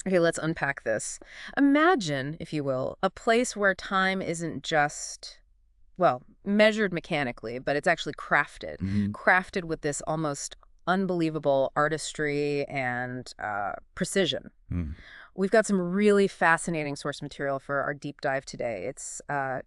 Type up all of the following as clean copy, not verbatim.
Okay, let's unpack this. Imagine, if you will, a place where time isn't just, well, measured mechanically, but it's actually crafted. Hmm. Crafted with this almost unbelievable artistry and precision. We've got some really fascinating source material for our deep dive today. It's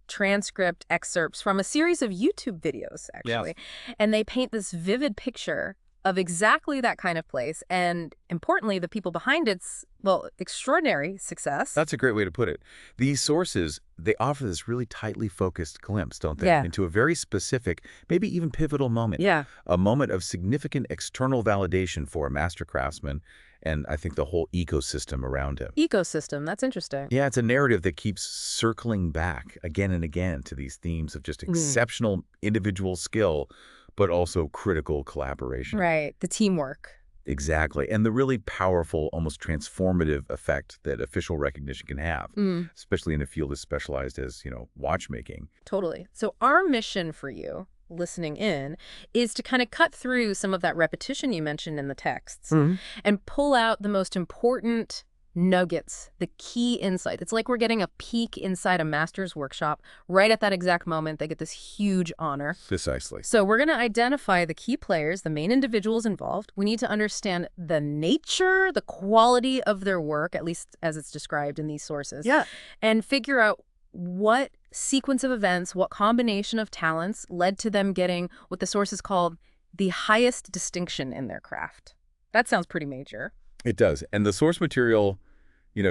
transcript excerpts from a series of YouTube videos, Yes. actually. And they paint this vivid picture of exactly that kind of place. And importantly, the people behind its, well, extraordinary success. That's a great way to put it. These sources, they offer this really tightly focused glimpse, don't they, Yeah. into a very specific, maybe even pivotal moment, Yeah. a moment of significant external validation for a master craftsman and I think the whole ecosystem around him. Ecosystem. That's interesting. Yeah, it's a narrative that keeps circling back again and again to these themes of just Mm. exceptional individual skill, but also critical collaboration. Right. The teamwork. Exactly. And the really powerful, almost transformative effect that official recognition can have, Mm. especially in a field as specialized as, watchmaking. Totally. So our mission for you, listening in, is to kind of cut through some of that repetition you mentioned in the texts Mhm. and pull out the most important nuggets, the key insight. It's like we're getting a peek inside a master's workshop. Right at that exact moment, they get this huge honor. Precisely. So we're going to identify the key players, the main individuals involved. We need to understand the nature, the quality of their work, at least as it's described in these sources. Yeah. And figure out what sequence of events, what combination of talents led to them getting what the sources called the highest distinction in their craft. That sounds pretty major. It does. And the source material,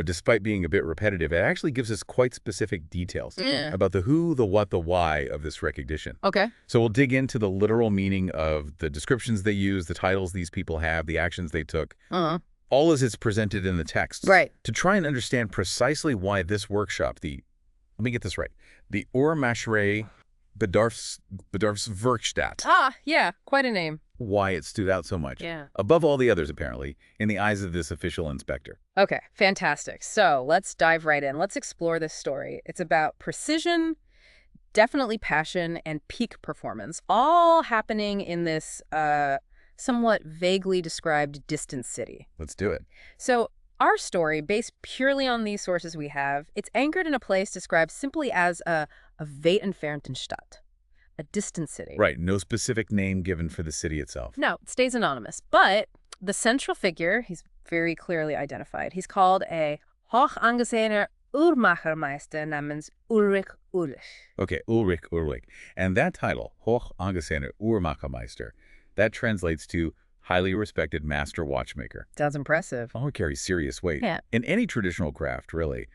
despite being a bit repetitive, it actually gives us quite specific details Yeah. about the who, the what, the why of this recognition. Okay. So we'll dig into the literal meaning of the descriptions they use, the titles these people have, the actions they took, Uh-huh. all as it's presented in the texts. Right. To try and understand precisely why this workshop, let me get this right, the Uhrmacherhandwerksgeschichten, Ah, yeah, quite a name. why it stood out so much. Yeah. Above all the others, apparently, in the eyes of this official inspector. Okay, fantastic. So let's dive right in. Let's explore this story. It's about precision, definitely passion, and peak performance, all happening in this somewhat vaguely described distant city. Let's do it. So our story, based purely on these sources we have, it's anchored in a place described simply as a weit entfernten Stadt, a distant city. Right, no specific name given for the city itself. No, it stays anonymous. But the central figure, he's very clearly identified. He's called a hoch angesehener Uhrmachermeister namens Ulrich Ulrich. Okay, Ulrich. And that title, Hoch angesehener Uhrmachermeister, that translates to highly respected master watchmaker. Sounds impressive. Oh, it carries serious weight. Yeah. In any traditional craft, really,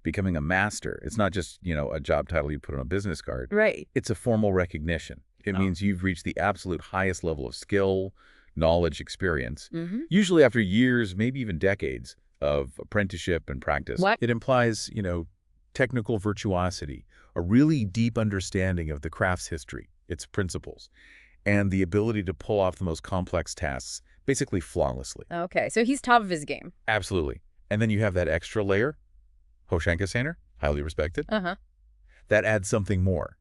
becoming a master, it's not just, a job title you put on a business card. Right. It's a formal recognition. It means you've reached the absolute highest level of skill, knowledge, experience, Mm-hmm. usually after years, maybe even decades of apprenticeship and practice. What? It implies, technical virtuosity, a really deep understanding of the craft's history, its principles, and the ability to pull off the most complex tasks, basically flawlessly. Okay, so he's top of his game. Absolutely. And then you have that extra layer, Hochschankersaner, highly respected. Uh-huh. That adds something more.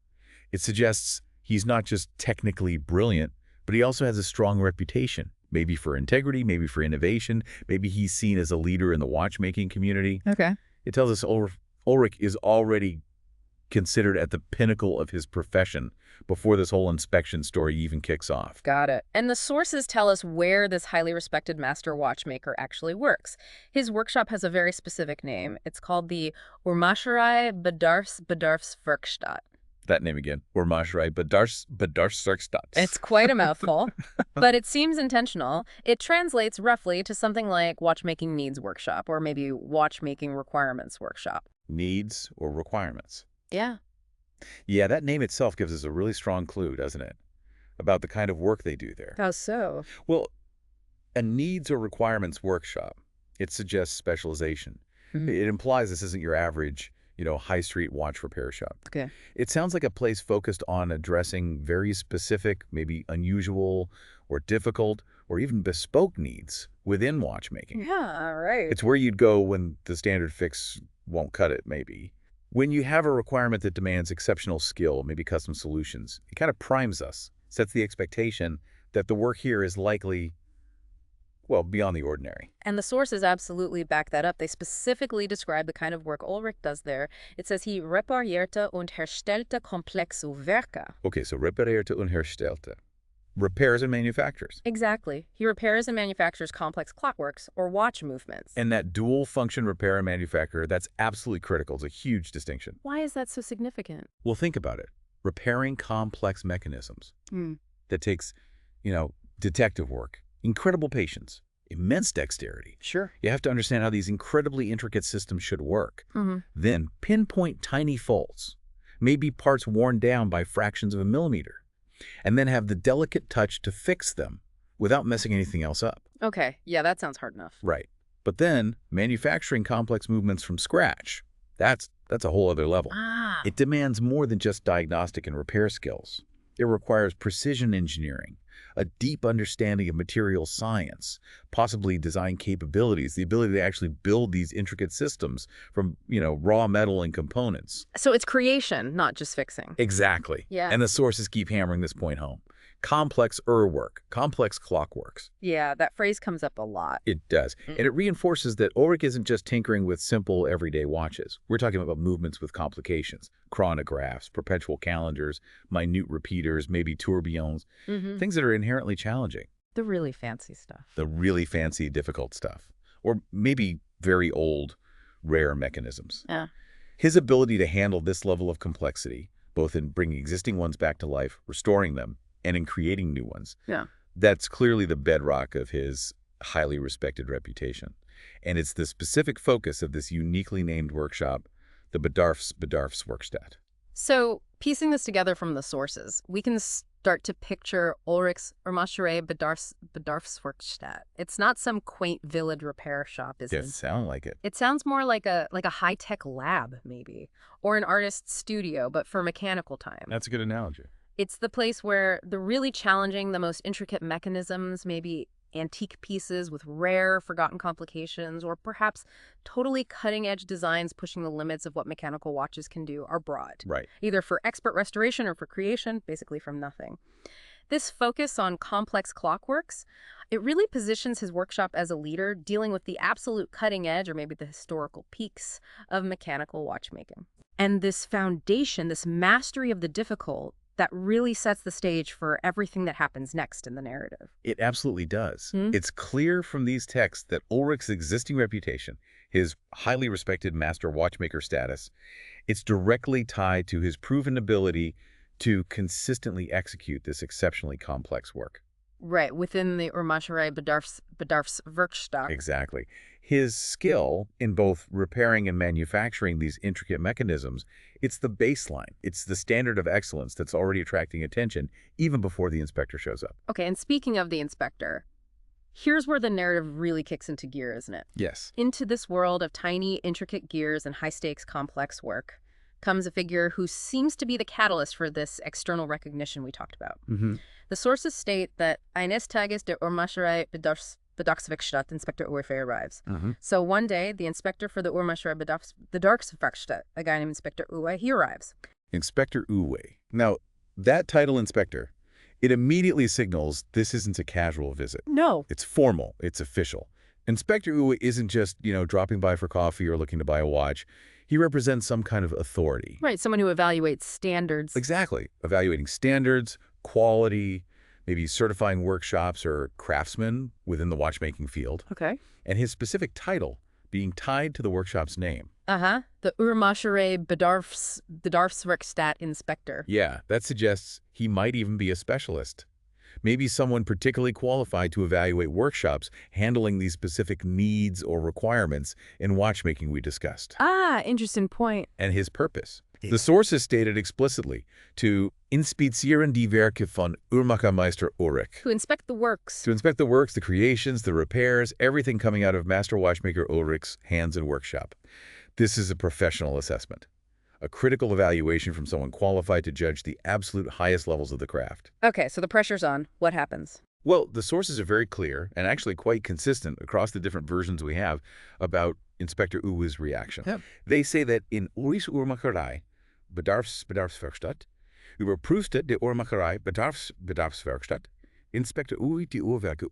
It suggests he's not just technically brilliant, but he also has a strong reputation, maybe for integrity, maybe for innovation, maybe he's seen as a leader in the watchmaking community. Okay. It tells us Ulrich is already considered at the pinnacle of his profession before this whole inspection story even kicks off. Got it. And the sources tell us where this highly respected master watchmaker actually works. His workshop has a very specific name. It's called the Uhrmacherei Bedarfswerkstatt. That name again, Uhrmacherei Bedarfswerkstatt. It's quite a mouthful, but it seems intentional. It translates roughly to something like watchmaking needs workshop or maybe watchmaking requirements workshop. Needs or requirements. Yeah. Yeah, that name itself gives us a really strong clue, doesn't it? About the kind of work they do there. How so? Well, a needs or requirements workshop, it suggests specialization. Mhm. It implies this isn't your average, high street watch repair shop. Okay. It sounds like a place focused on addressing very specific, maybe unusual or difficult or even bespoke needs within watchmaking. Yeah, right. It's where you'd go when the standard fix won't cut it, maybe. When you have a requirement that demands exceptional skill, maybe custom solutions, it kind of primes us, sets the expectation that the work here is likely, well, beyond the ordinary. And the sources absolutely back that up. They specifically describe the kind of work Ulrich does there. It says he reparierte und herstellte komplexe Werke. Okay, so reparierte und herstellte. Repairs and manufactures. Exactly. He repairs and manufactures complex clockworks or watch movements. And that dual function repair and manufacture, that's absolutely critical. It's a huge distinction. Why is that so significant? Well, think about it. Repairing complex mechanisms. That takes, detective work, incredible patience, immense dexterity. Sure. You have to understand how these incredibly intricate systems should work. Then pinpoint tiny faults, maybe parts worn down by fractions of a millimeter, and then have the delicate touch to fix them without messing anything else up. Okay, yeah, that sounds hard enough. Right. But then manufacturing complex movements from scratch, that's a whole other level. It demands more than just diagnostic and repair skills. It requires precision engineering, a deep understanding of material science, possibly design capabilities, the ability to actually build these intricate systems from, raw metal and components. So it's creation, not just fixing. Exactly. Yeah. And the sources keep hammering this point home. Complex work, complex clockworks. Yeah, that phrase comes up a lot. It does. And it reinforces that Ulrich isn't just tinkering with simple everyday watches. We're talking about movements with complications, chronographs, perpetual calendars, minute repeaters, maybe tourbillons, things that are inherently challenging. The really fancy stuff. The really fancy, difficult stuff. Or maybe very old, rare mechanisms. Yeah. His ability to handle this level of complexity, both in bringing existing ones back to life, restoring them, and in creating new ones. Yeah. That's clearly the bedrock of his highly respected reputation. And it's the specific focus of this uniquely named workshop, the Bedarfswerkstatt. So, piecing this together from the sources, we can start to picture Ulrich's Uhrmacherei Bedarfswerkstatt. It's not some quaint village repair shop, is it? Doesn't sound like it. It sounds more like a high-tech lab, maybe, or an artist's studio, but for mechanical time. That's a good analogy. It's the place where the really challenging, the most intricate mechanisms, maybe antique pieces with rare, forgotten complications, or perhaps totally cutting-edge designs pushing the limits of what mechanical watches can do, are brought. Right. Either for expert restoration or for creation, basically from nothing. This focus on complex clockworks, it really positions his workshop as a leader dealing with the absolute cutting edge, or maybe the historical peaks, of mechanical watchmaking. And this foundation, this mastery of the difficult, that really sets the stage for everything that happens next in the narrative. It absolutely does. It's clear from these texts that Ulrich's existing reputation, his highly respected master watchmaker status, it's directly tied to his proven ability to consistently execute this exceptionally complex work. Right, within the Uhrmacherei Bedarfswerkstatt. Exactly. His skill in both repairing and manufacturing these intricate mechanisms, it's the baseline. It's the standard of excellence that's already attracting attention even before the inspector shows up. Okay, and speaking of the inspector, here's where the narrative really kicks into gear, isn't it? Yes. Into this world of tiny, intricate gears and high-stakes, complex work comes a figure who seems to be the catalyst for this external recognition we talked about. The sources state that eines Tages der Uhrmacherei Bedarfswerkstatt Inspector Uwe arrives. So one day, the inspector for the Uhrmacherei Bedarfswerkstatt, a guy named Inspector Uwe, he arrives. Inspector Uwe. Now, that title, inspector, it immediately signals this isn't a casual visit. No. It's formal. It's official. Inspector Uwe isn't just, dropping by for coffee or looking to buy a watch. He represents some kind of authority. Right, someone who evaluates standards. Exactly. Evaluating standards, quality, maybe certifying workshops or craftsmen within the watchmaking field. Okay. And his specific title being tied to the workshop's name. The Uhrmacherei Bedarfswerkstatt Inspector. Yeah, that suggests he might even be a specialist. Maybe someone particularly qualified to evaluate workshops handling these specific needs or requirements in watchmaking we discussed. Interesting point. And his purpose. The sources stated explicitly to inspizieren die Werke von Uhrmachermeister Ulrich. To inspect the works. To inspect the works, the creations, the repairs, everything coming out of Master Watchmaker Ulrich's hands and workshop. This is a professional assessment, a critical evaluation from someone qualified to judge the absolute highest levels of the craft. Okay, so the pressure's on. What happens? Well, the sources are very clear and actually quite consistent across the different versions we have about Inspector Uwe's reaction. Yeah. They say that in Ulrichs Uhrmacherei Bedarfswerkstatt überprüfte die Uhrmacherei Bedarfswerkstatt Inspector Uhr die Uhrwerke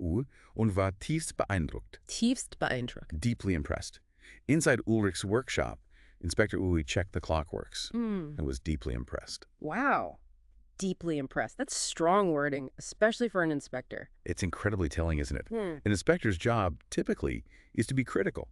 und war tiefst beeindruckt. Tiefst beeindruckt. Deeply impressed. Inside Ulrich's workshop, Inspector Uhr checked the clockworks and was deeply impressed. Wow. Deeply impressed. That's strong wording, especially for an inspector. It's incredibly telling, isn't it? An inspector's job, typically, is to be critical,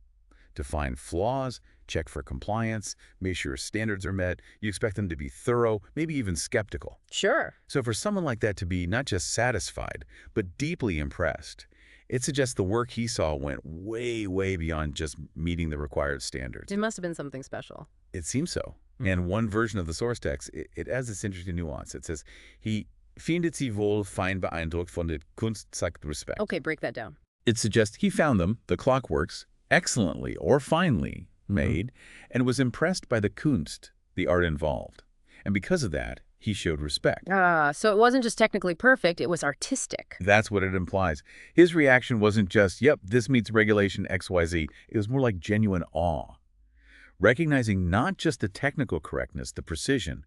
to find flaws, check for compliance, make sure standards are met. You expect them to be thorough, maybe even skeptical. Sure. So for someone like that to be not just satisfied, but deeply impressed, it suggests the work he saw went way, way beyond just meeting the required standards. It must have been something special. It seems so. And one version of the source text, it has this interesting nuance. It says, he findet sie wohl fein beeindruckt von der Kunst zeigt Respekt. Okay, break that down. It suggests he found them, the clockworks, excellently or finely made, and was impressed by the Kunst, the art involved. And because of that, he showed respect. So it wasn't just technically perfect, it was artistic. That's what it implies. His reaction wasn't just, yep, this meets regulation XYZ. It was more like genuine awe. Recognizing not just the technical correctness, the precision,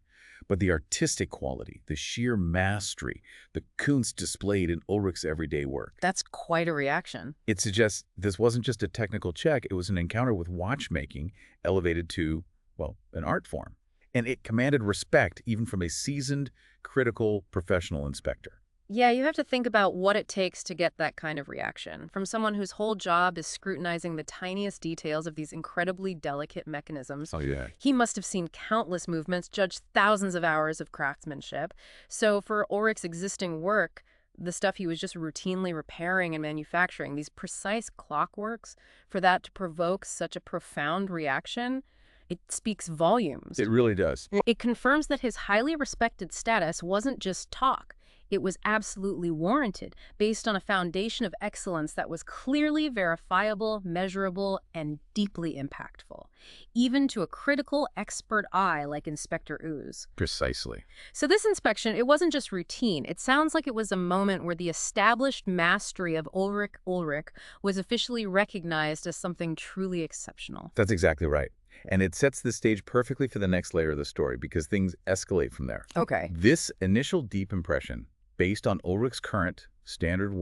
but the artistic quality, the sheer mastery, the Kunst displayed in Ulrich's everyday work. That's quite a reaction. It suggests this wasn't just a technical check, it was an encounter with watchmaking elevated to, well, an art form. And it commanded respect even from a seasoned, critical, professional inspector. Yeah, you have to think about what it takes to get that kind of reaction from someone whose whole job is scrutinizing the tiniest details of these incredibly delicate mechanisms. Oh, yeah. He must have seen countless movements, judged thousands of hours of craftsmanship. So for Ulrich's existing work, the stuff he was just routinely repairing and manufacturing, these precise clockworks, for that to provoke such a profound reaction, it speaks volumes. It really does. It confirms that his highly respected status wasn't just talk. It was absolutely warranted, based on a foundation of excellence that was clearly verifiable, measurable, and deeply impactful, even to a critical, expert eye like Inspector Uhr's. Precisely. So this inspection, it wasn't just routine. It sounds like it was a moment where the established mastery of Ulrich was officially recognized as something truly exceptional. That's exactly right. And it sets the stage perfectly for the next layer of the story because things escalate from there. Okay. This initial deep impression, based on Ulrich's current standard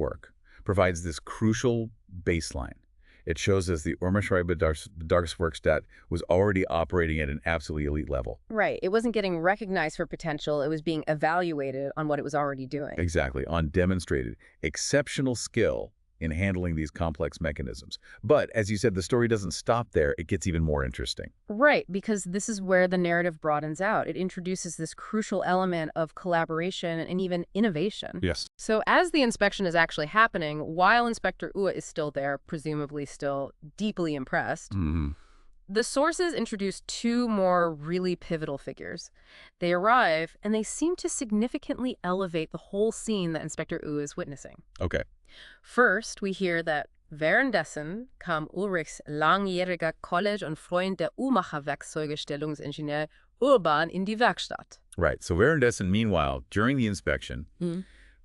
provides this crucial baseline. It shows us the Uhrmacherhandwerksgeschichten was already operating at an absolutely elite level. Right. It wasn't getting recognized for potential. It was being evaluated on what it was already doing. Exactly. On demonstrated exceptional skill in handling these complex mechanisms. But as you said, the story doesn't stop there. It gets even more interesting. Right, because this is where the narrative broadens out. It introduces this crucial element of collaboration and even innovation. Yes. So as the inspection is actually happening, while Inspector Uhr is still there, presumably still deeply impressed, the sources introduce two more really pivotal figures. They arrive, and they seem to significantly elevate the whole scene that Inspector Uhr is witnessing. Okay. First, we hear that währenddessen kam Ulrichs langjähriger College- und Freund der Uhrmacherhandwerksgeschichten Urban in die Werkstatt. Right. So währenddessen, meanwhile, during the inspection,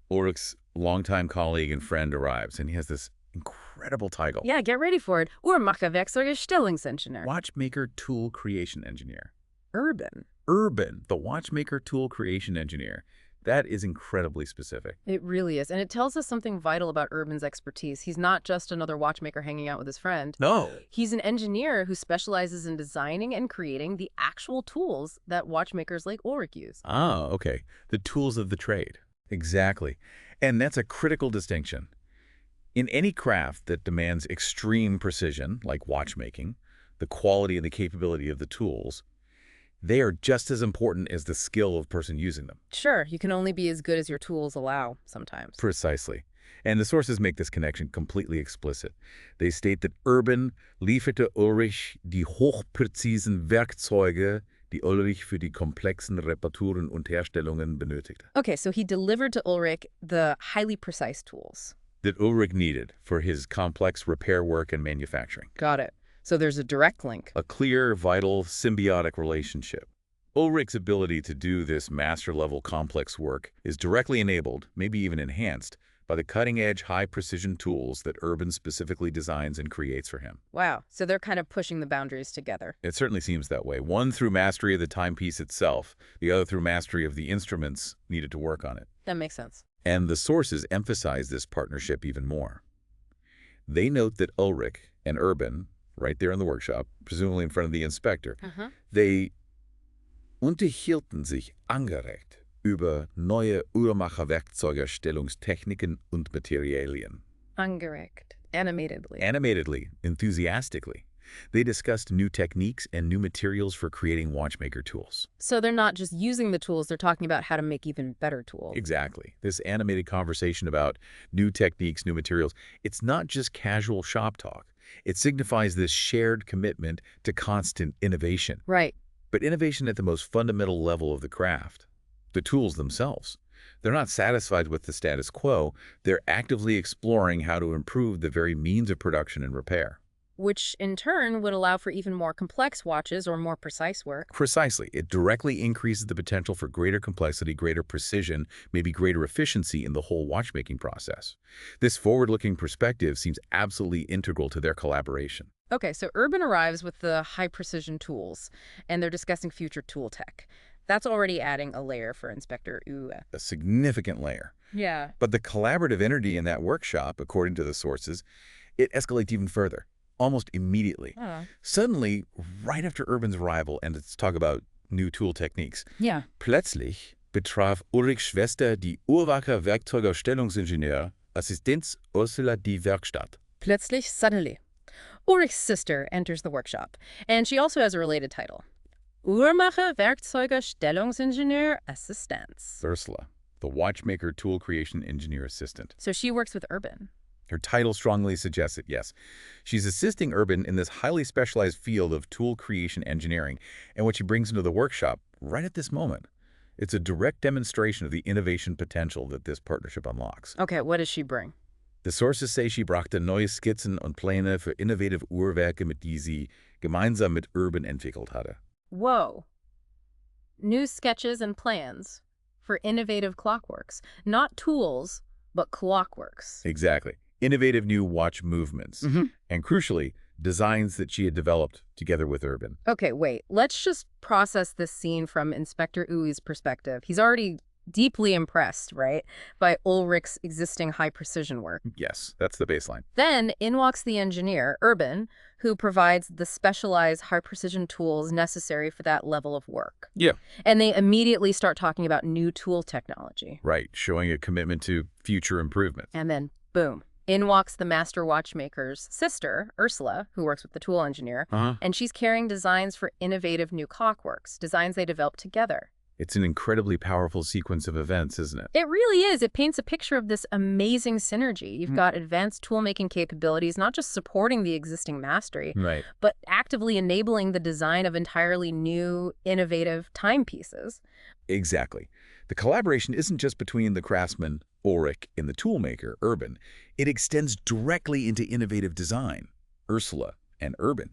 Ulrich's longtime colleague and friend arrives, and he has this incredible title. Yeah, get ready for it. Uhrmacherhandwerksgeschichten. Watchmaker Tool Creation Engineer. Urban. The Watchmaker Tool Creation Engineer. That is incredibly specific. It really is. And it tells us something vital about Urban's expertise. He's not just another watchmaker hanging out with his friend. No. He's an engineer who specializes in designing and creating the actual tools that watchmakers like Ulrich use. Ah, okay. The tools of the trade. Exactly. And that's a critical distinction. In any craft that demands extreme precision, like watchmaking, the quality and the capability of the tools, they are just as important as the skill of the person using them. Sure, you can only be as good as your tools allow sometimes. Precisely. And the sources make this connection completely explicit. They state that Urban lieferte Ulrich die hochpräzisen Werkzeuge, die Ulrich für die komplexen Reparaturen und Herstellungen benötigte. Okay, so he delivered to Ulrich the highly precise tools that Ulrich needed for his complex repair work and manufacturing. Got it. So there's a direct link. A clear, vital, symbiotic relationship. Ulrich's ability to do this master-level complex work is directly enabled, maybe even enhanced, by the cutting-edge, high-precision tools that Urban specifically designs and creates for him. Wow. So they're kind of pushing the boundaries together. It certainly seems that way. One through mastery of the timepiece itself, the other through mastery of the instruments needed to work on it. That makes sense. And the sources emphasize this partnership even more. They note that Ulrich and Urban, right there in the workshop, presumably in front of the inspector, they unterhielten sich angeregt über neue Uhrmacherwerkzeugerstellungstechniken und Materialien. Angeregt. Animatedly. Animatedly, enthusiastically. They discussed new techniques and new materials for creating watchmaker tools. So they're not just using the tools, they're talking about how to make even better tools. Exactly. This animated conversation about new techniques, new materials, it's not just casual shop talk. It signifies this shared commitment to constant innovation. Right. But innovation at the most fundamental level of the craft, the tools themselves. They're not satisfied with the status quo. They're actively exploring how to improve the very means of production and repair. Which, in turn, would allow for even more complex watches or more precise work. Precisely. It directly increases the potential for greater complexity, greater precision, maybe greater efficiency in the whole watchmaking process. This forward-looking perspective seems absolutely integral to their collaboration. Okay, so Urban arrives with the high-precision tools, and they're discussing future tool tech. That's already adding a layer for Inspector Uwe. A significant layer. Yeah. But the collaborative energy in that workshop, according to the sources, it escalates even further. Almost immediately. Suddenly, right after Urban's arrival, and let's talk about new tool techniques. Yeah. Plötzlich betraf Ulrichs Schwester, die Uhrmacher-Werkzeugerstellungsingenieur, Assistenz Ursula die Werkstatt. Plötzlich, suddenly. Ulrich's sister enters the workshop, and she also has a related title. Uhrmacher-Werkzeugerstellungsingenieur Assistenz. Ursula, the watchmaker tool creation engineer assistant. So she works with Urban. Her title strongly suggests it, yes. She's assisting Urban in this highly specialized field of tool creation engineering, and what she brings into the workshop right at this moment. It's a direct demonstration of the innovation potential that this partnership unlocks. Okay, what does she bring? The sources say she brachte neue Skizzen und Pläne für innovative Uhrwerke, mit die sie gemeinsam mit Urban entwickelt hatte. Whoa. New sketches and plans for innovative clockworks. Not tools, but clockworks. Exactly. Innovative new watch movements, and crucially, designs that she had developed together with Urban. Okay, wait. Let's just process this scene from Inspector Uwe's perspective. He's already deeply impressed, right, by Ulrich's existing high-precision work. Yes, that's the baseline. Then in walks the engineer, Urban, who provides the specialized high-precision tools necessary for that level of work. Yeah. And they immediately start talking about new tool technology. Right, showing a commitment to future improvements. And then, boom. In walks the master watchmaker's sister, Ursula, who works with the tool engineer, and she's carrying designs for innovative new clockworks, designs they developed together. It's an incredibly powerful sequence of events, isn't it? It really is. It paints a picture of this amazing synergy. You've got advanced tool-making capabilities, not just supporting the existing mastery, Right. but actively enabling the design of entirely new, innovative timepieces. Exactly. The collaboration isn't just between the craftsman, Ulrich, and the toolmaker, Urban. It extends directly into innovative design, Ursula and Urban,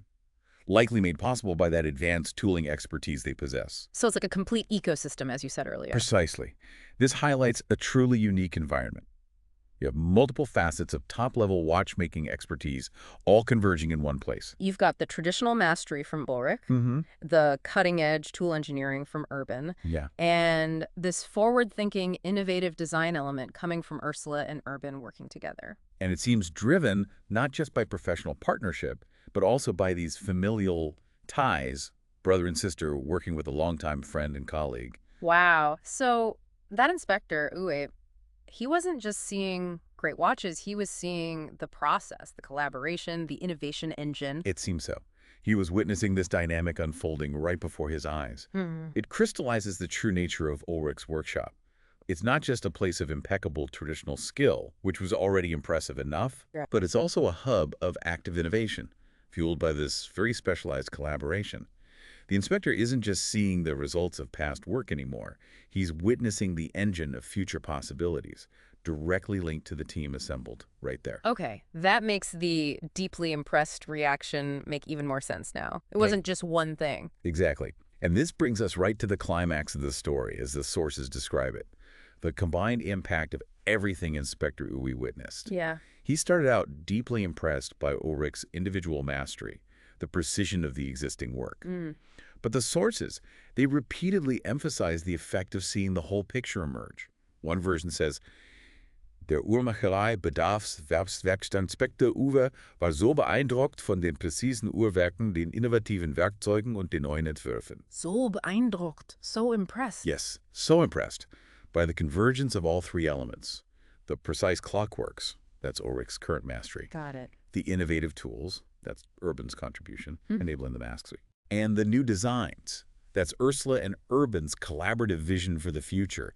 likely made possible by that advanced tooling expertise they possess. So it's like a complete ecosystem, as you said earlier. Precisely. This highlights a truly unique environment. You have multiple facets of top-level watchmaking expertise all converging in one place. You've got the traditional mastery from Ulrich, the cutting-edge tool engineering from Urban, and this forward-thinking, innovative design element coming from Ursula and Urban working together. And it seems driven not just by professional partnership, but also by these familial ties, brother and sister working with a longtime friend and colleague. Wow. So that inspector, Uwe, he wasn't just seeing great watches, he was seeing the process, the collaboration, the innovation engine. It seems so. He was witnessing this dynamic unfolding right before his eyes. It crystallizes the true nature of Ulrich's workshop. It's not just a place of impeccable traditional skill, which was already impressive enough, but it's also a hub of active innovation, fueled by this very specialized collaboration. The inspector isn't just seeing the results of past work anymore. He's witnessing the engine of future possibilities, directly linked to the team assembled right there. Okay, that makes the deeply impressed reaction make even more sense now. It wasn't just one thing. Exactly. And this brings us right to the climax of the story, as the sources describe it. The combined impact of everything Inspector Uwe witnessed. Yeah. He started out deeply impressed by Ulrich's individual mastery, the precision of the existing work. But the sources, they repeatedly emphasize the effect of seeing the whole picture emerge. One version says, Der Uhrmacherei-Bedarfswerkstattinspektor Uwe war so beeindruckt von den präzisen Uhrwerken, den innovativen Werkzeugen und den neuen Entwürfen. So beeindruckt, so impressed. Yes, so impressed by the convergence of all three elements. The precise clockworks, that's Ulrich's current mastery. Got it. The innovative tools, that's Urban's contribution, enabling the mask suite. And the new designs, that's Ursula and Urban's collaborative vision for the future,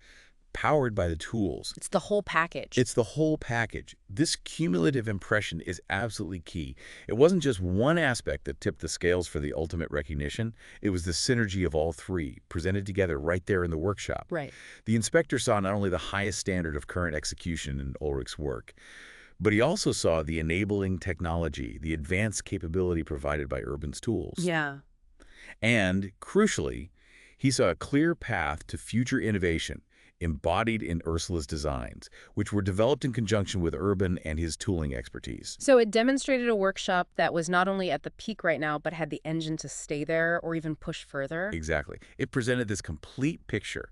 powered by the tools. It's the whole package. It's the whole package. This cumulative impression is absolutely key. It wasn't just one aspect that tipped the scales for the ultimate recognition. It was the synergy of all three, presented together right there in the workshop. Right. The inspector saw not only the highest standard of current execution in Ulrich's work, but he also saw the enabling technology, the advanced capability provided by Urban's tools. Yeah. And, crucially, he saw a clear path to future innovation, embodied in Ursula's designs, which were developed in conjunction with Urban and his tooling expertise. So it demonstrated a workshop that was not only at the peak right now, but had the engine to stay there or even push further. Exactly. It presented this complete picture.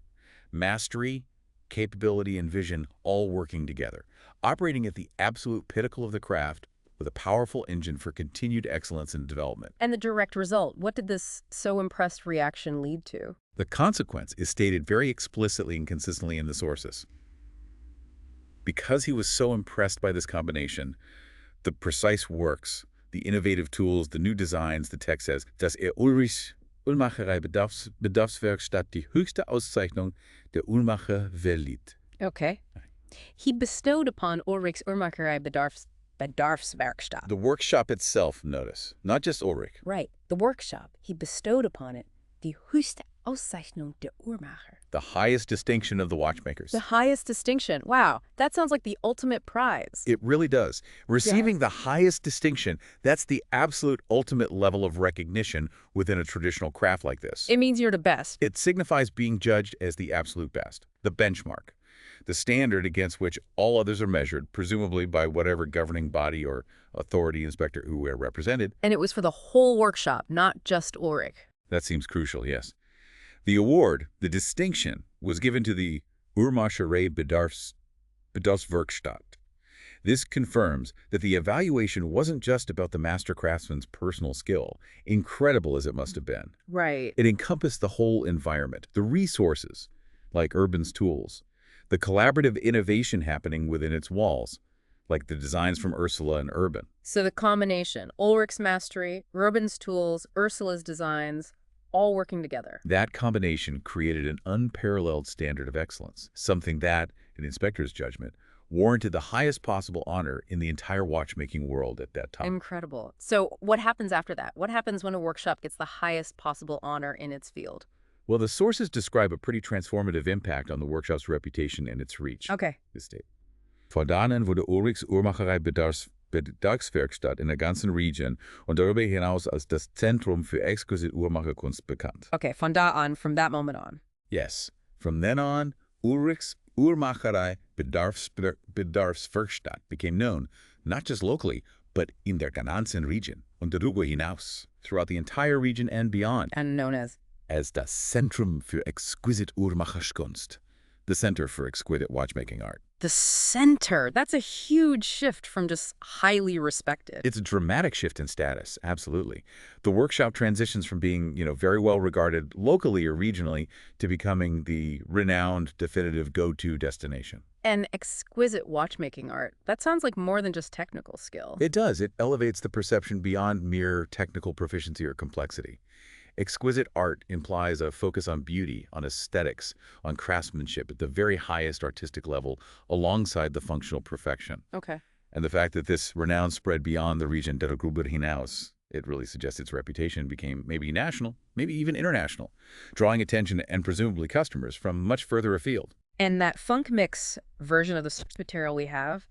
Mastery, capability, and vision all working together, operating at the absolute pinnacle of the craft with a powerful engine for continued excellence in development. And the direct result, what did this so impressed reaction lead to? The consequence is stated very explicitly and consistently in the sources. Because he was so impressed by this combination, the precise works, the innovative tools, the new designs, the text says, dass Ulrichs Uhrmacherei-Bedarfswerkstatt die höchste Auszeichnung der Uhrmacher verlieh. Okay. He bestowed upon Ulrichs Uhrmacherei-Bedarfswerkstatt. The workshop itself, notice, not just Ulrich. Right. The workshop. He bestowed upon it die höchste Auszeichnung der Uhrmacher. The highest distinction of the watchmakers. The highest distinction. Wow. That sounds like the ultimate prize. It really does. Receiving the highest distinction, that's the absolute ultimate level of recognition within a traditional craft like this. It means you're the best. It signifies being judged as the absolute best, the benchmark, the standard against which all others are measured, presumably by whatever governing body or authority inspector who were represented. And it was for the whole workshop, not just Ulrich. That seems crucial, yes. The award, the distinction, was given to the Uhrmacherei-Bedarfswerkstatt. This confirms that the evaluation wasn't just about the master craftsman's personal skill, incredible as it must have been. Right. It encompassed the whole environment, the resources, like Urban's tools, the collaborative innovation happening within its walls, like the designs from Ursula and Urban. So the combination, Ulrich's mastery, Urban's tools, Ursula's designs, all working together. That combination created an unparalleled standard of excellence, something that, in the inspector's judgment, warranted the highest possible honor in the entire watchmaking world at that time. Incredible. So what happens after that? What happens when a workshop gets the highest possible honor in its field? Well, the sources describe a pretty transformative impact on the workshop's reputation and its reach. Okay. This state. Von da an wurde Ulrichs Uhrmacherei-Bedarfswerkstatt in der ganzen Region und darüber hinaus als das Zentrum für exquisite Uhrmacherkunst bekannt. Okay, von da an, from that moment on. Yes. From then on, Ulrichs Uhrmacherei-Bedarfswerkstatt became known not just locally, but in der ganzen Region und darüber hinaus, throughout the entire region and beyond. And known as das Zentrum für exquisite Uhrmacherkunst, the Center for Exquisite Watchmaking Art. the center. That's a huge shift from just highly respected. It's a dramatic shift in status, absolutely. The workshop transitions from being, very well regarded locally or regionally to becoming the renowned, definitive go-to destination. And exquisite watchmaking art. That sounds like more than just technical skill. It does. It elevates the perception beyond mere technical proficiency or complexity. Exquisite art implies a focus on beauty, on aesthetics, on craftsmanship at the very highest artistic level, alongside the functional perfection. Okay. And the fact that this renown spread beyond the region darüber hinaus, it really suggests its reputation became maybe national, maybe even international, drawing attention and presumably customers from much further afield. And that funk mix version of the source material we have,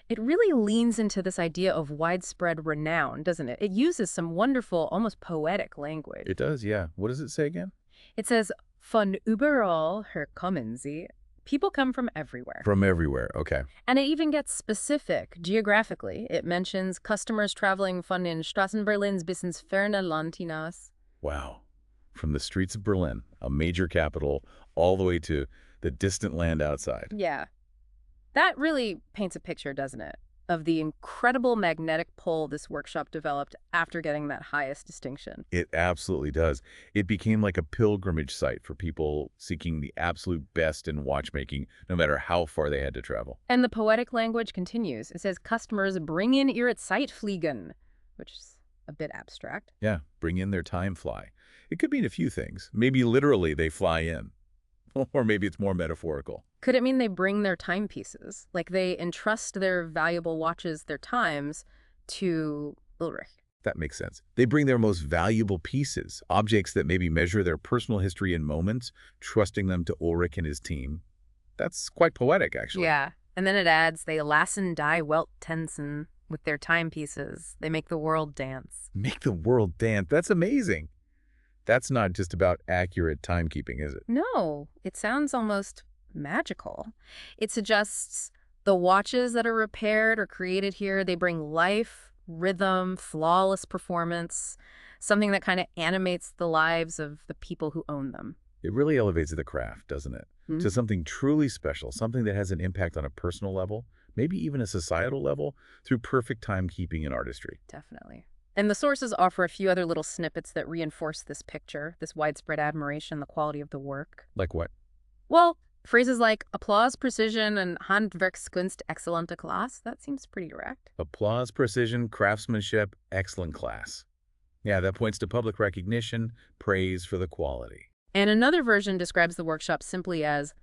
it really leans into this idea of widespread renown, doesn't it? It uses some wonderful, almost poetic language. It does, yeah. What does it say again? It says, von überall her kommen sie. People come from everywhere. From everywhere, okay. And it even gets specific geographically. It mentions customers traveling von den Straßen Berlins bis ins ferne Land hinaus. Wow. From the streets of Berlin, a major capital, all the way to the distant land outside. Yeah. That really paints a picture, doesn't it, of the incredible magnetic pull this workshop developed after getting that highest distinction. It absolutely does. It became like a pilgrimage site for people seeking the absolute best in watchmaking, no matter how far they had to travel. And the poetic language continues. It says customers bringen ihre Zeit fliegen, which is a bit abstract. Yeah, bring in their time fly. It could mean a few things. Maybe literally they fly in. Or maybe it's more metaphorical. Could it mean they bring their timepieces? Like they entrust their valuable watches, their times, to Ulrich? That makes sense. They bring their most valuable pieces, objects that maybe measure their personal history and moments, trusting them to Ulrich and his team. That's quite poetic, actually. Yeah. And then it adds, they lassen die Welt tanzen with their timepieces. They make the world dance. Make the world dance. That's amazing. That's not just about accurate timekeeping, is it? No, it sounds almost magical. It suggests the watches that are repaired or created here, they bring life, rhythm, flawless performance, something that kind of animates the lives of the people who own them. It really elevates the craft, doesn't it? Mm-hmm. To something truly special, something that has an impact on a personal level, maybe even a societal level, through perfect timekeeping and artistry. Definitely. And the sources offer a few other little snippets that reinforce this picture, this widespread admiration, the quality of the work. Like what? Well, phrases like applause, precision, and Handwerkskunst excellente class, that seems pretty direct. Applause, precision, craftsmanship, excellent class. Yeah, that points to public recognition, praise for the quality. And another version describes the workshop simply as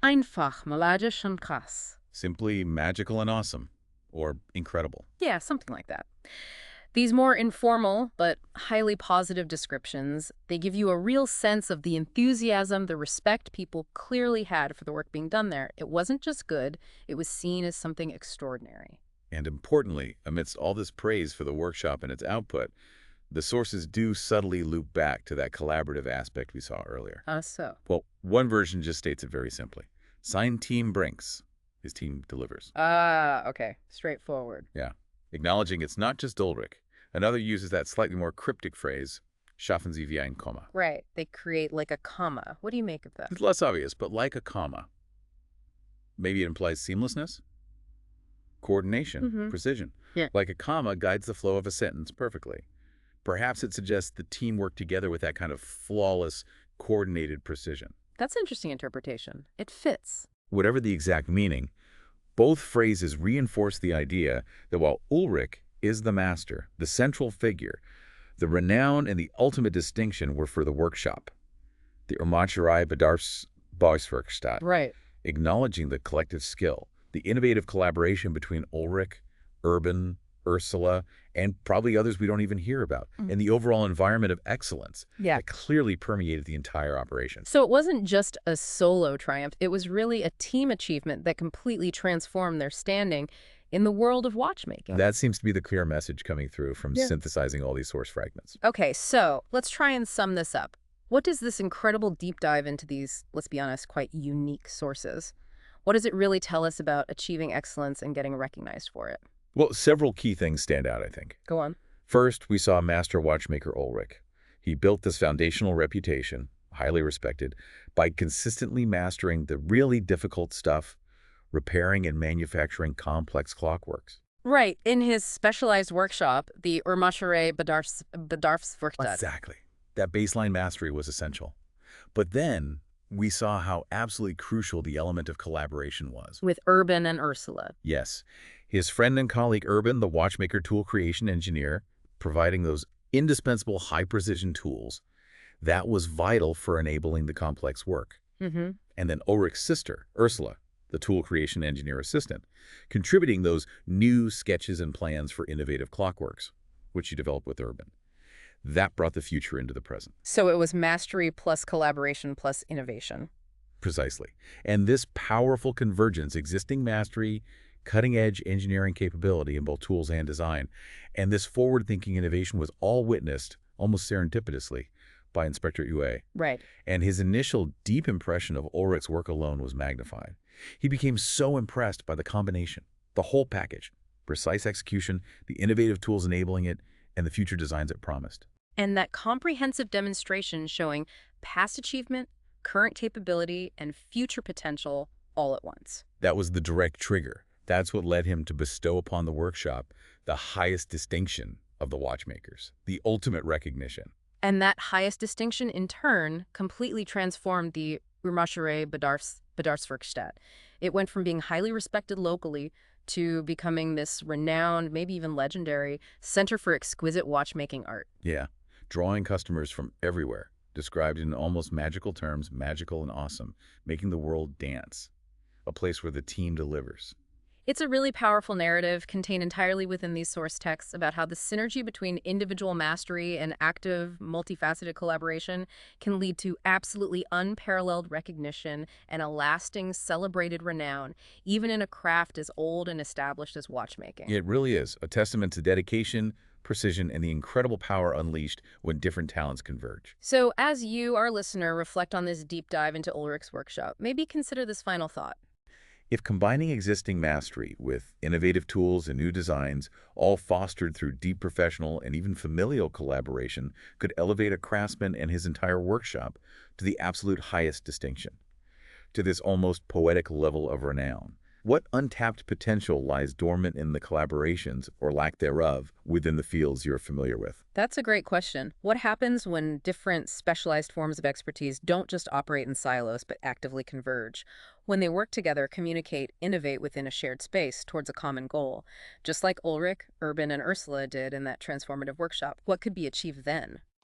einfach, melodisch und krass. Simply magical and awesome, or incredible. Yeah, something like that. These more informal but highly positive descriptions, they give you a real sense of the enthusiasm, the respect people clearly had for the work being done there. It wasn't just good, it was seen as something extraordinary. And importantly, amidst all this praise for the workshop and its output, the sources do subtly loop back to that collaborative aspect we saw earlier. So? Well, one version just states it very simply. Sein Team bringt. His team delivers. Okay. Straightforward. Yeah. Acknowledging it's not just Ulrich. Another uses that slightly more cryptic phrase, schaffen Sie wie ein Komma. Right. They create like a comma. What do you make of that? It's less obvious, but like a comma. Maybe it implies seamlessness, coordination, precision. Yeah. Like a comma guides the flow of a sentence perfectly. Perhaps it suggests the team worked together with that kind of flawless, coordinated precision. That's an interesting interpretation. It fits. Whatever the exact meaning, both phrases reinforce the idea that while Ulrich is the master, the central figure, the renown and the ultimate distinction were for the workshop, the Uhrmacherhandwerksgeschichten. Right. Acknowledging the collective skill, the innovative collaboration between Ulrich, Urban, Ursula, and probably others we don't even hear about, and the overall environment of excellence that clearly permeated the entire operation. So it wasn't just a solo triumph. It was really a team achievement that completely transformed their standing in the world of watchmaking. That seems to be the clear message coming through from synthesizing all these source fragments. Okay, so let's try and sum this up. What does this incredible deep dive into these, let's be honest, quite unique sources, what does it really tell us about achieving excellence and getting recognized for it? Well, several key things stand out, I think. Go on. First, we saw master watchmaker Ulrich. He built this foundational reputation, highly respected, by consistently mastering the really difficult stuff, repairing and manufacturing complex clockworks. Right. In his specialized workshop, the Uhrmacherhandwerksgeschichten. Exactly. That baseline mastery was essential. But then we saw how absolutely crucial the element of collaboration was. With Urban and Ursula. Yes. His friend and colleague Urban, the watchmaker tool creation engineer, providing those indispensable high-precision tools, that was vital for enabling the complex work. And then Ulrich's sister, Ursula, the tool creation engineer assistant, contributing those new sketches and plans for innovative clockworks, which she developed with Urban. That brought the future into the present. So it was mastery plus collaboration plus innovation. Precisely. And this powerful convergence, existing mastery, cutting-edge engineering capability in both tools and design, and this forward-thinking innovation was all witnessed, almost serendipitously, by Inspector Uwe. Right. And his initial deep impression of Ulrich's work alone was magnified. He became so impressed by the combination, the whole package, precise execution, the innovative tools enabling it, and the future designs it promised. And that comprehensive demonstration showing past achievement, current capability, and future potential all at once. That was the direct trigger. That's what led him to bestow upon the workshop the highest distinction of the watchmakers, the ultimate recognition. And that highest distinction, in turn, completely transformed the Uhrmacherhandwerksgeschichten. It went from being highly respected locally to becoming this renowned, maybe even legendary, center for exquisite watchmaking art. Yeah, drawing customers from everywhere, described in almost magical terms, magical and awesome, making the world dance, a place where the team delivers. It's a really powerful narrative contained entirely within these source texts about how the synergy between individual mastery and active, multifaceted collaboration can lead to absolutely unparalleled recognition and a lasting, celebrated renown, even in a craft as old and established as watchmaking. It really is a testament to dedication, precision, and the incredible power unleashed when different talents converge. So as you, our listener, reflect on this deep dive into Ulrich's workshop, maybe consider this final thought. If combining existing mastery with innovative tools and new designs, all fostered through deep professional and even familial collaboration, could elevate a craftsman and his entire workshop to the absolute highest distinction, to this almost poetic level of renown, what untapped potential lies dormant in the collaborations, or lack thereof, within the fields you're familiar with? That's a great question. What happens when different specialized forms of expertise don't just operate in silos, but actively converge? When they work together, communicate, innovate within a shared space towards a common goal, just like Ulrich, Urban, and Ursula did in that transformative workshop, what could be achieved then?